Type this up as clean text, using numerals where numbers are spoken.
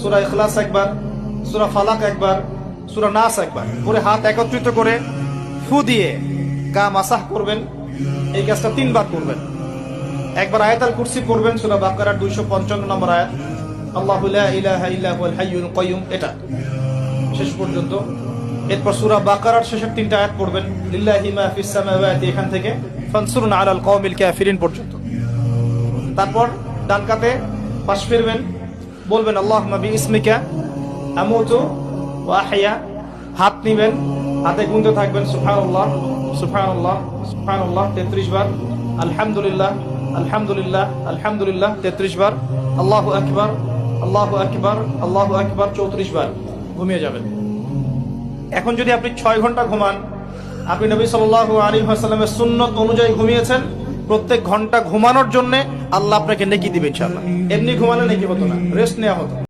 সূরা ইখলাস একবার, সূরা ফালাক একবার, সূরা নাস একবার পরে হাত একত্রিত করে ফু দিয়ে গা মাসাহ করবেন। এই কাজটা 3 বার করবেন। একবার আয়াতুল কুরসি পড়বেন, সূরা বাকারার 255 নম্বর আয়াত, আল্লাহু লা ইলাহা ইল্লা হুয়াল হাইয়ুল কাইয়ুম, এটা শেষ পর্যন্ত। এরপর সূরা বাকারার শেষের 3টা আয়াত পড়বেন, লিল্লাহি মা ফিস সামাওয়াতি, এখান থেকে ফানসুরনা আলাল কওমিল কাফিরিন পর্যন্ত। তারপর ডান কাতে পাশ ফিরবেন, বলবেন আল্লাহুম্মা বিইসমিকা আমুতু ওয়া আহইয়া। হাত নিবেন, হাতে গুনতে থাকবেন সুবহানাল্লাহ সুবহানাল্লাহ সুবহানাল্লাহ 33 বার, আলহামদুলিল্লাহ আলহামদুলিল্লাহ আলহামদুলিল্লাহ 33 বার, আল্লাহু আকবার আল্লাহু আকবার আল্লাহু আকবার 34 বার। ঘুমিয়ে যাবেন। এখন যদি আপনি 6 ঘন্টা ঘুমান, আপনি নবী সাল্লাল্লাহু আলাইহি ওয়াসাল্লামের সুন্নাত অনুযায়ী ঘুমিয়েছেন, প্রত্যেক ঘন্টা ঘুমানোর জন্য আল্লাহ আপনাকে নেকি দিবে ইনশাআল্লাহ। এমনি ঘুমালে নেকি হতো না, রেস্ট নেওয়া হতো।